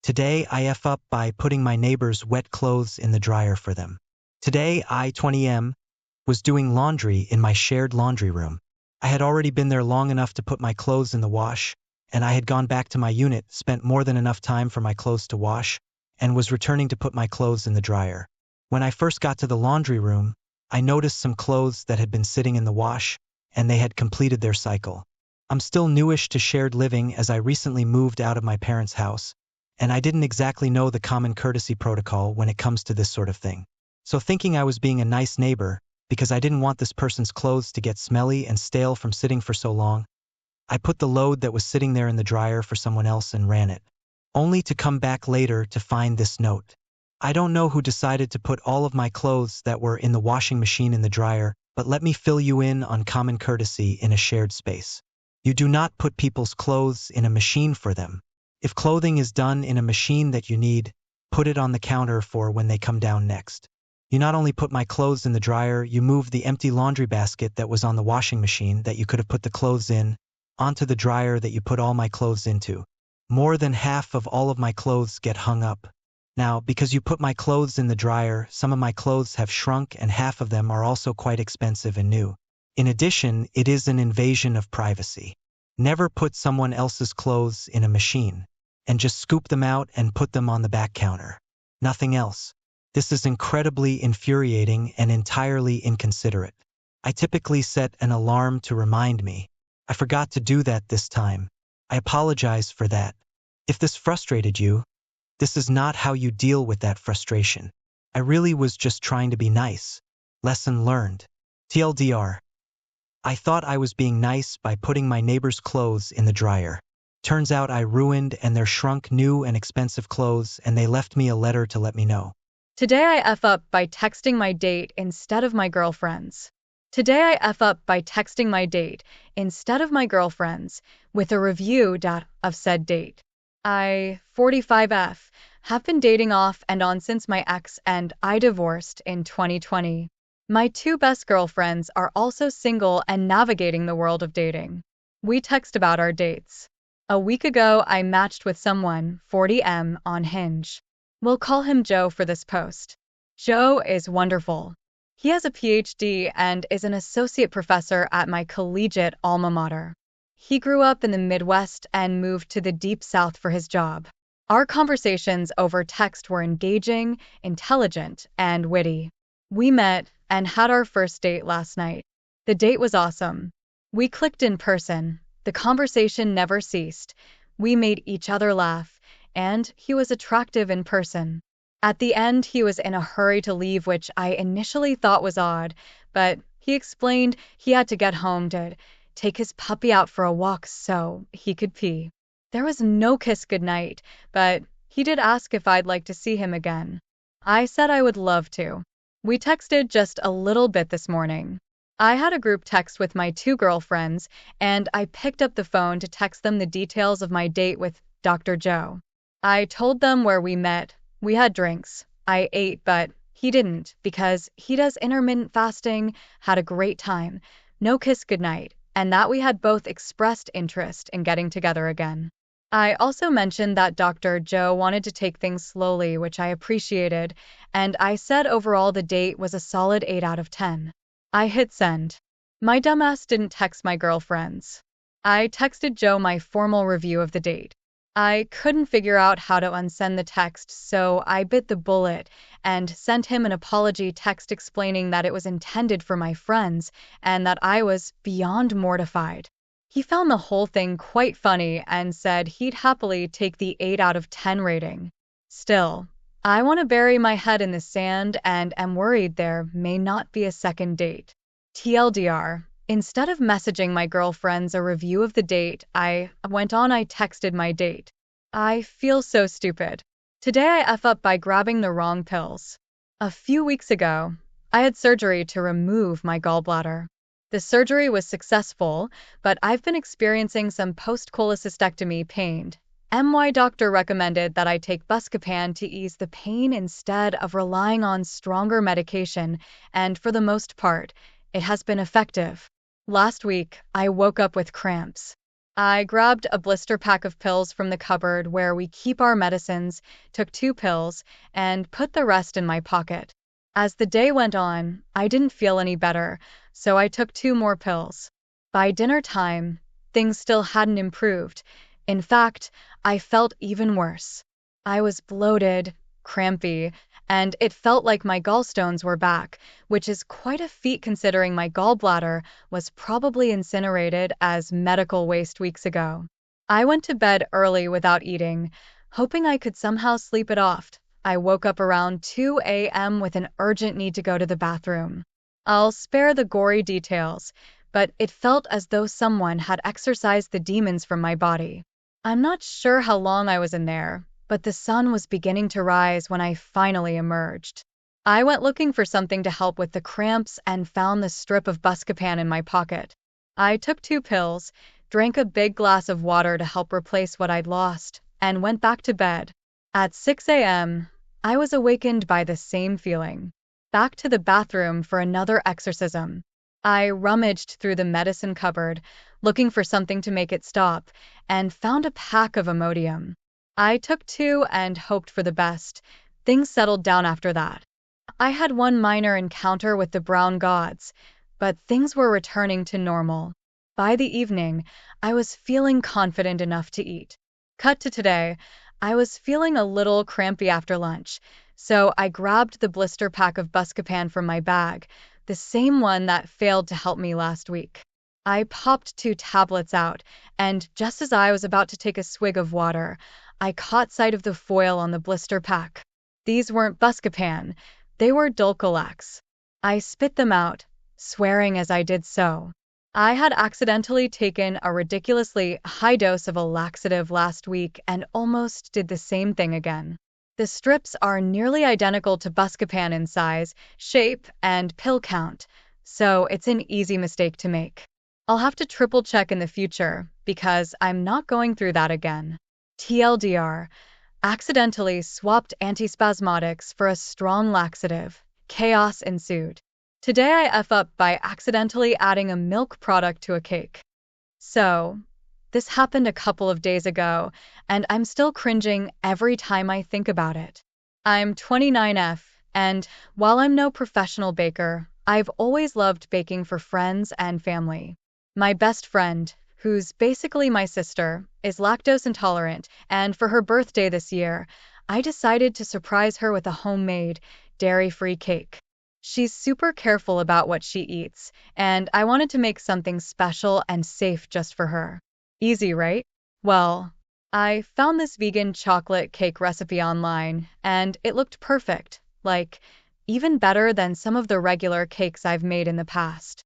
Today, I F up by putting my neighbor's wet clothes in the dryer for them. Today, I, 20M, was doing laundry in my shared laundry room. I had already been there long enough to put my clothes in the wash, and I had gone back to my unit, spent more than enough time for my clothes to wash, and was returning to put my clothes in the dryer. When I first got to the laundry room, I noticed some clothes that had been sitting in the wash, and they had completed their cycle. I'm still newish to shared living as I recently moved out of my parents' house, and I didn't exactly know the common courtesy protocol when it comes to this sort of thing. So thinking I was being a nice neighbor, because I didn't want this person's clothes to get smelly and stale from sitting for so long, I put the load that was sitting there in the dryer for someone else and ran it, only to come back later to find this note. I don't know who decided to put all of my clothes that were in the washing machine in the dryer, but let me fill you in on common courtesy in a shared space. You do not put people's clothes in a machine for them. If clothing is done in a machine that you need, put it on the counter for when they come down next. You not only put my clothes in the dryer, you moved the empty laundry basket that was on the washing machine that you could have put the clothes in, onto the dryer that you put all my clothes into. More than half of all of my clothes get hung up. Now, because you put my clothes in the dryer, some of my clothes have shrunk and half of them are also quite expensive and new. In addition, it is an invasion of privacy. Never put someone else's clothes in a machine, and just scoop them out and put them on the back counter. Nothing else. This is incredibly infuriating and entirely inconsiderate. I typically set an alarm to remind me. I forgot to do that this time. I apologize for that. If this frustrated you, this is not how you deal with that frustration. I really was just trying to be nice. Lesson learned. TLDR. I thought I was being nice by putting my neighbor's clothes in the dryer. Turns out I ruined and their shrunk new and expensive clothes, and they left me a letter to let me know. Today I F up by texting my date instead of my girlfriends. Today I F up by texting my date instead of my girlfriends with a review of said date. I, 45F, have been dating off and on since my ex and I divorced in 2020. My two best girlfriends are also single and navigating the world of dating. We text about our dates. A week ago, I matched with someone, 40M, on Hinge. We'll call him Joe for this post. Joe is wonderful. He has a PhD and is an associate professor at my collegiate alma mater. He grew up in the Midwest and moved to the Deep South for his job. Our conversations over text were engaging, intelligent, and witty. We met and had our first date last night. The date was awesome. We clicked in person. The conversation never ceased. We made each other laugh, and he was attractive in person. At the end, he was in a hurry to leave, which I initially thought was odd, but he explained he had to get home to take his puppy out for a walk so he could pee. There was no kiss goodnight, but he did ask if I'd like to see him again. I said I would love to. We texted just a little bit this morning. I had a group text with my two girlfriends, and I picked up the phone to text them the details of my date with Dr. Joe. I told them where we met. We had drinks. I ate, but he didn't because he does intermittent fasting, had a great time, no kiss goodnight, and that we had both expressed interest in getting together again. I also mentioned that Dr. Joe wanted to take things slowly, which I appreciated, and I said overall the date was a solid 8 out of 10. I hit send. My dumbass didn't text my girlfriends. I texted Joe my formal review of the date. I couldn't figure out how to unsend the text, so I bit the bullet and sent him an apology text explaining that it was intended for my friends and that I was beyond mortified. He found the whole thing quite funny and said he'd happily take the 8 out of 10 rating. Still, I want to bury my head in the sand and am worried there may not be a second date. TLDR. Instead of messaging my girlfriends a review of the date I texted my date. I feel so stupid. Today I F up by grabbing the wrong pills. A few weeks ago, I had surgery to remove my gallbladder. The surgery was successful, but I've been experiencing some post-cholecystectomy pain. My doctor recommended that I take Buscopan to ease the pain instead of relying on stronger medication, and for the most part, it has been effective. Last week, I woke up with cramps. I grabbed a blister pack of pills from the cupboard where we keep our medicines, took 2 pills, and put the rest in my pocket. As the day went on, I didn't feel any better, so I took 2 more pills. By dinner time, things still hadn't improved. In fact, I felt even worse. I was bloated, crampy, and it felt like my gallstones were back, which is quite a feat considering my gallbladder was probably incinerated as medical waste weeks ago. I went to bed early without eating, hoping I could somehow sleep it off. I woke up around 2 a.m. with an urgent need to go to the bathroom. I'll spare the gory details, but it felt as though someone had exorcised the demons from my body. I'm not sure how long I was in there, but the sun was beginning to rise when I finally emerged. I went looking for something to help with the cramps and found the strip of Buscopan in my pocket. I took 2 pills, drank a big glass of water to help replace what I'd lost, and went back to bed. At 6 a.m., I was awakened by the same feeling. Back to the bathroom for another exorcism. I rummaged through the medicine cupboard, looking for something to make it stop, and found a pack of Imodium. I took 2 and hoped for the best. Things settled down after that. I had one minor encounter with the brown gods, but things were returning to normal. By the evening, I was feeling confident enough to eat. Cut to today, I was feeling a little crampy after lunch, so I grabbed the blister pack of Buscopan from my bag, the same one that failed to help me last week. I popped 2 tablets out, and just as I was about to take a swig of water, I caught sight of the foil on the blister pack. These weren't Buscopan, they were Dulcolax. I spit them out, swearing as I did so. I had accidentally taken a ridiculously high dose of a laxative last week and almost did the same thing again. The strips are nearly identical to Buscopan in size, shape, and pill count, so it's an easy mistake to make. I'll have to triple check in the future because I'm not going through that again. TLDR, accidentally swapped antispasmodics for a strong laxative. Chaos ensued. Today I F up by accidentally adding a milk product to a cake. So, this happened a couple of days ago, and I'm still cringing every time I think about it. I'm 29F, and while I'm no professional baker, I've always loved baking for friends and family. My best friend, who's basically my sister, is lactose intolerant, and for her birthday this year, I decided to surprise her with a homemade, dairy-free cake. She's super careful about what she eats, and I wanted to make something special and safe just for her. Easy, right? Well, I found this vegan chocolate cake recipe online, and it looked perfect, like, even better than some of the regular cakes I've made in the past.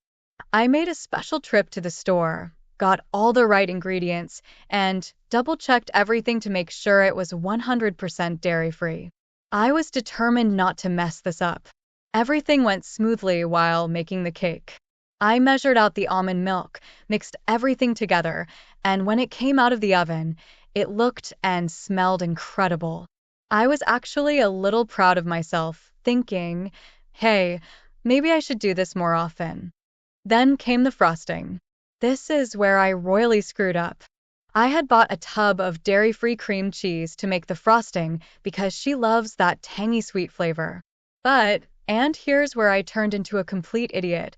I made a special trip to the store, got all the right ingredients, and double-checked everything to make sure it was 100% dairy-free. I was determined not to mess this up. Everything went smoothly while making the cake. I measured out the almond milk, mixed everything together, and when it came out of the oven, it looked and smelled incredible. I was actually a little proud of myself, thinking, hey, maybe I should do this more often. Then came the frosting. This is where I royally screwed up. I had bought a tub of dairy-free cream cheese to make the frosting because she loves that tangy sweet flavor. And here's where I turned into a complete idiot.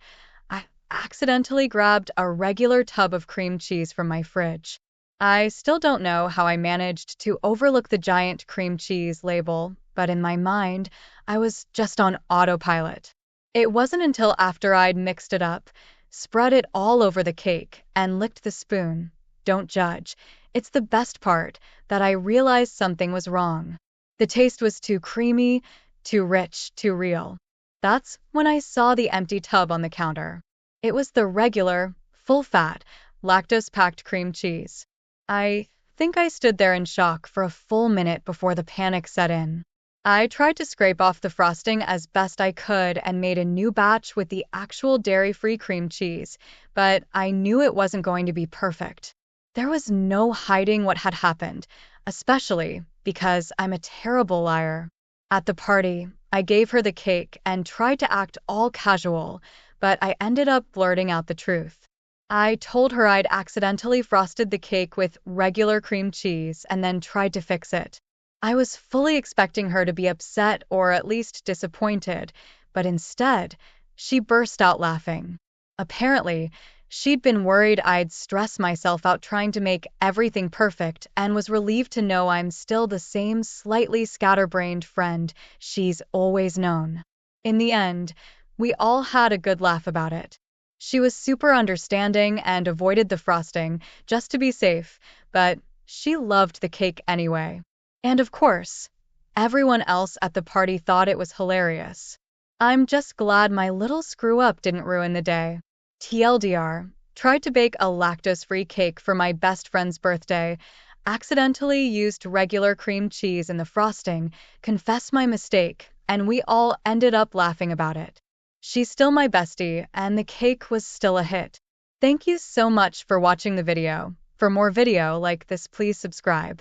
I accidentally grabbed a regular tub of cream cheese from my fridge. I still don't know how I managed to overlook the giant cream cheese label, but in my mind, I was just on autopilot. It wasn't until after I'd mixed it up, spread it all over the cake, and licked the spoon, don't judge, it's the best part, that I realized something was wrong. The taste was too creamy, too rich, too real. That's when I saw the empty tub on the counter. It was the regular, full-fat, lactose-packed cream cheese. I think I stood there in shock for a full minute before the panic set in. I tried to scrape off the frosting as best I could and made a new batch with the actual dairy-free cream cheese, but I knew it wasn't going to be perfect. There was no hiding what had happened, especially because I'm a terrible liar. At the party, I gave her the cake and tried to act all casual, but I ended up blurting out the truth. I told her I'd accidentally frosted the cake with regular cream cheese and then tried to fix it. I was fully expecting her to be upset or at least disappointed, but instead, she burst out laughing. Apparently, she'd been worried I'd stress myself out trying to make everything perfect and was relieved to know I'm still the same slightly scatterbrained friend she's always known. In the end, we all had a good laugh about it. She was super understanding and avoided the frosting just to be safe, but she loved the cake anyway. And of course, everyone else at the party thought it was hilarious. I'm just glad my little screw-up didn't ruin the day. TLDR, tried to bake a lactose-free cake for my best friend's birthday, accidentally used regular cream cheese in the frosting, confessed my mistake, and we all ended up laughing about it. She's still my bestie, and the cake was still a hit. Thank you so much for watching the video. For more video like this, please subscribe.